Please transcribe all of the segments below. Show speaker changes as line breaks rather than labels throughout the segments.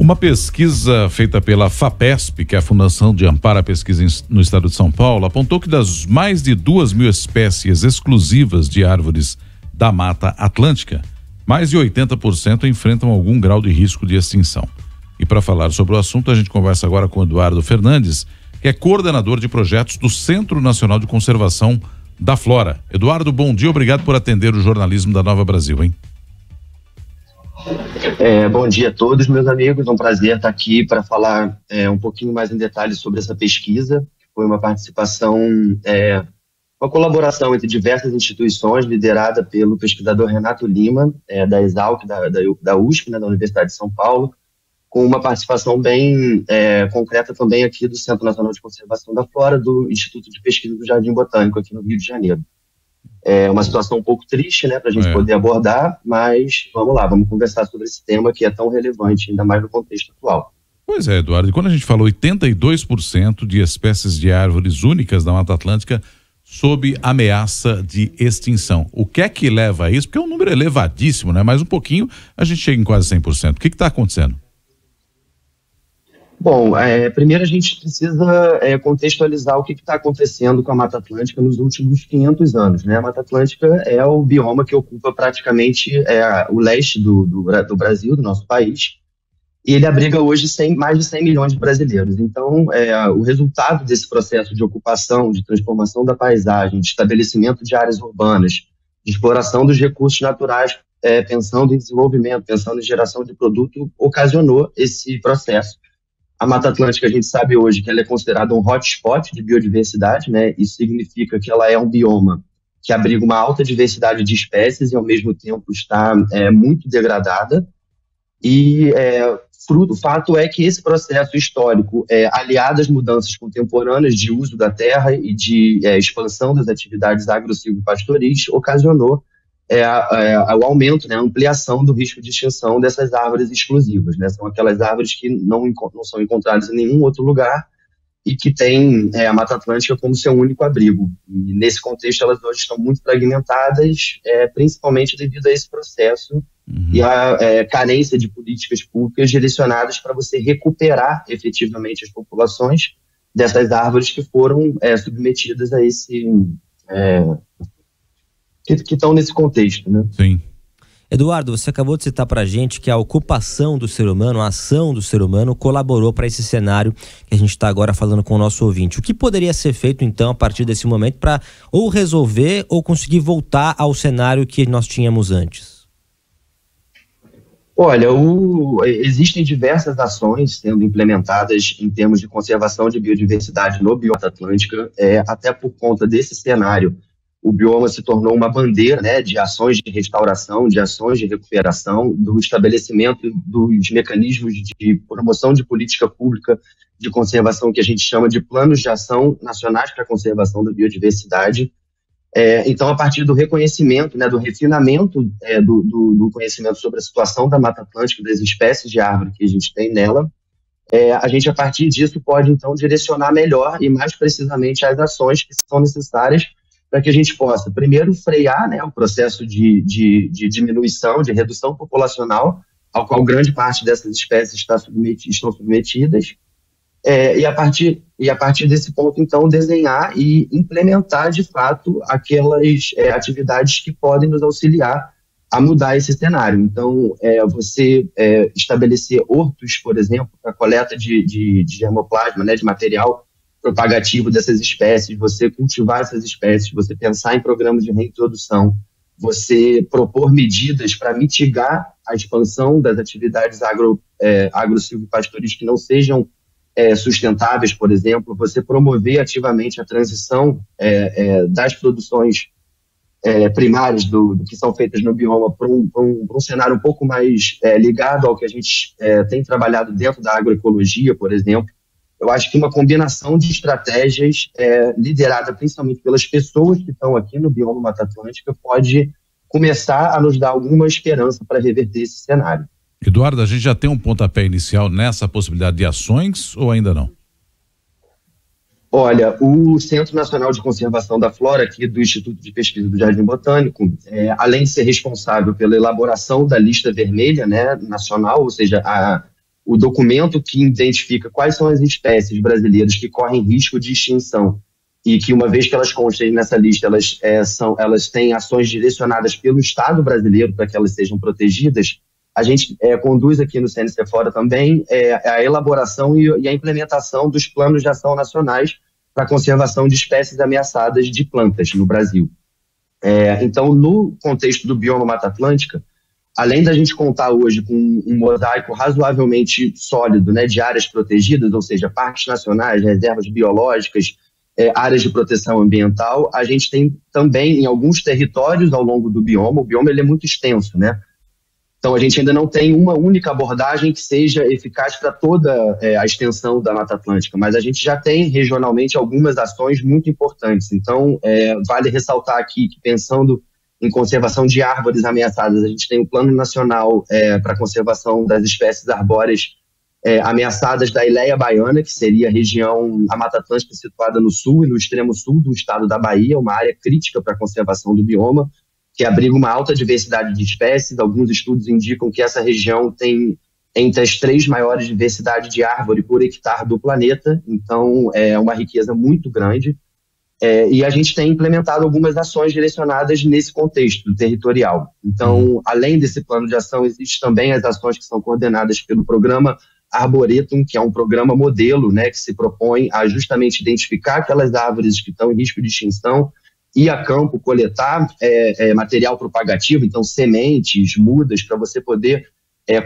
Uma pesquisa feita pela FAPESP, que é a Fundação de Amparo à Pesquisa no estado de São Paulo, apontou que das mais de 2.000 espécies exclusivas de árvores da Mata Atlântica, mais de 80% enfrentam algum grau de risco de extinção. E para falar sobre o assunto, a gente conversa agora com Eduardo Fernandes, que é coordenador de projetos do Centro Nacional de Conservação da Flora. Eduardo, bom dia, obrigado por atender o jornalismo da Nova Brasil, hein?
Bom dia a todos, meus amigos. É um prazer estar aqui para falar um pouquinho mais em detalhes sobre essa pesquisa. Foi uma participação, uma colaboração entre diversas instituições, liderada pelo pesquisador Renato Lima, da Exalc, da USP, né, da Universidade de São Paulo, com uma participação bem concreta também aqui do Centro Nacional de Conservação da Flora, do Instituto de Pesquisa do Jardim Botânico, aqui no Rio de Janeiro. É uma situação um pouco triste, né, para a gente poder abordar, mas vamos lá, vamos conversar sobre esse tema que é tão relevante, ainda mais no contexto atual.
Pois é, Eduardo, e quando a gente falou 82% de espécies de árvores únicas da Mata Atlântica sob ameaça de extinção, o que é que leva a isso? Porque é um número elevadíssimo, né? Mais um pouquinho a gente chega em quase 100%. O que está acontecendo?
Bom, primeiro a gente precisa contextualizar o que está acontecendo com a Mata Atlântica nos últimos 500 anos, né? A Mata Atlântica é o bioma que ocupa praticamente o leste do Brasil, do nosso país, e ele abriga hoje mais de 100 milhões de brasileiros. Então, o resultado desse processo de ocupação, de transformação da paisagem, de estabelecimento de áreas urbanas, de exploração dos recursos naturais, pensando em desenvolvimento, pensando em geração de produto, ocasionou esse processo. A Mata Atlântica, a gente sabe hoje que ela é considerada um hotspot de biodiversidade, né? Isso significa que ela é um bioma que abriga uma alta diversidade de espécies e, ao mesmo tempo, está muito degradada. E o fato é que esse processo histórico, aliado às mudanças contemporâneas de uso da terra e de expansão das atividades agro-silvopastoris, ocasionou o aumento, né, a ampliação do risco de extinção dessas árvores exclusivas, né? São aquelas árvores que não são encontradas em nenhum outro lugar e que têm a Mata Atlântica como seu único abrigo. E nesse contexto elas hoje estão muito fragmentadas, principalmente devido a esse processo e a carência de políticas públicas direcionadas para você recuperar efetivamente as populações dessas árvores que foram submetidas a esse... que estão nesse contexto, né?
Sim.
Eduardo, você acabou de citar para a gente que a ocupação do ser humano, a ação do ser humano colaborou para esse cenário que a gente está agora falando com o nosso ouvinte. O que poderia ser feito, então, a partir desse momento para ou resolver ou conseguir voltar ao cenário que nós tínhamos antes?
Olha, existem diversas ações sendo implementadas em termos de conservação de biodiversidade no bioma Atlântica, até por conta desse cenário. O bioma se tornou uma bandeira, né, de ações de restauração, de ações de recuperação, do estabelecimento dos mecanismos de promoção de política pública de conservação, que a gente chama de planos de ação nacionais para a conservação da biodiversidade. Então, a partir do reconhecimento, né, do refinamento do conhecimento sobre a situação da Mata Atlântica, das espécies de árvore que a gente tem nela, a gente, a partir disso, pode, então, direcionar melhor e mais precisamente as ações que são necessárias para que a gente possa, primeiro, frear, né, o processo de diminuição, de redução populacional, ao qual grande parte dessas espécies estão submetidas, e a partir desse ponto, então, desenhar e implementar, de fato, aquelas atividades que podem nos auxiliar a mudar esse cenário. Então, você estabelecer hortos, por exemplo, para coleta de germoplasma, né, de material propagativo dessas espécies, você cultivar essas espécies, você pensar em programas de reintrodução, você propor medidas para mitigar a expansão das atividades agro-silvopastoris que não sejam sustentáveis, por exemplo, você promover ativamente a transição das produções primárias do que são feitas no bioma para um cenário um pouco mais ligado ao que a gente tem trabalhado dentro da agroecologia, por exemplo. Eu acho que uma combinação de estratégias liderada principalmente pelas pessoas que estão aqui no bioma Mata Atlântica pode começar a nos dar alguma esperança para reverter esse cenário.
Eduardo, a gente já tem um pontapé inicial nessa possibilidade de ações ou ainda não?
Olha, o Centro Nacional de Conservação da Flora, aqui do Instituto de Pesquisa do Jardim Botânico, além de ser responsável pela elaboração da lista vermelha, né, nacional, ou seja, o documento que identifica quais são as espécies brasileiras que correm risco de extinção e que, uma vez que elas constem nessa lista, elas têm ações direcionadas pelo Estado brasileiro para que elas sejam protegidas. A gente conduz aqui no CNC Flora também a elaboração e a implementação dos planos de ação nacionais para a conservação de espécies ameaçadas de plantas no Brasil. Então, no contexto do bioma Mata Atlântica, além da gente contar hoje com um mosaico razoavelmente sólido, né, de áreas protegidas, ou seja, parques nacionais, reservas biológicas, áreas de proteção ambiental, a gente tem também em alguns territórios ao longo do bioma, o bioma ele é muito extenso, né? Então, a gente ainda não tem uma única abordagem que seja eficaz para toda a extensão da Mata Atlântica, mas a gente já tem regionalmente algumas ações muito importantes. Então, vale ressaltar aqui que, pensando em conservação de árvores ameaçadas, a gente tem o Plano Nacional para a Conservação das Espécies Arbóreas ameaçadas da Ileia Baiana, que seria a Mata Atlântica situada no sul e no extremo sul do estado da Bahia, uma área crítica para a conservação do bioma, que abriga uma alta diversidade de espécies. Alguns estudos indicam que essa região tem entre as 3 maiores diversidades de árvore por hectare do planeta, então é uma riqueza muito grande. E a gente tem implementado algumas ações direcionadas nesse contexto territorial. Então, além desse plano de ação, existem também as ações que são coordenadas pelo programa Arboretum, que é um programa modelo, né, que se propõe a justamente identificar aquelas árvores que estão em risco de extinção, ir a campo coletar material propagativo, então sementes, mudas, para você poder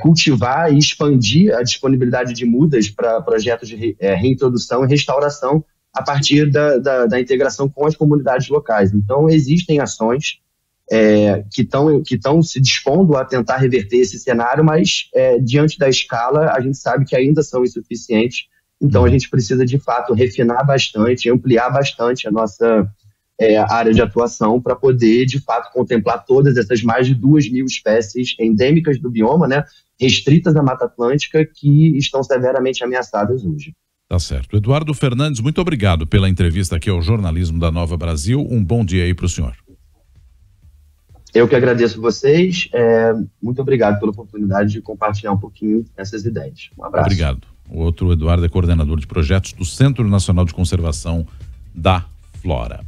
cultivar e expandir a disponibilidade de mudas para projetos de reintrodução e restauração a partir da integração com as comunidades locais. Então, existem ações que estão se dispondo a tentar reverter esse cenário, mas diante da escala, a gente sabe que ainda são insuficientes. Então, a gente precisa, de fato, refinar bastante, ampliar bastante a nossa área de atuação para poder, de fato, contemplar todas essas mais de 2.000 espécies endêmicas do bioma, né, restritas à Mata Atlântica, que estão severamente ameaçadas hoje.
Tá certo. Eduardo Fernandes, muito obrigado pela entrevista aqui ao Jornalismo da Nova Brasil. Um bom dia aí para o senhor.
Eu que agradeço vocês. Muito obrigado pela oportunidade de compartilhar um pouquinho essas ideias. Um abraço.
Obrigado. O outro Eduardo é coordenador de projetos do Centro Nacional de Conservação da Flora.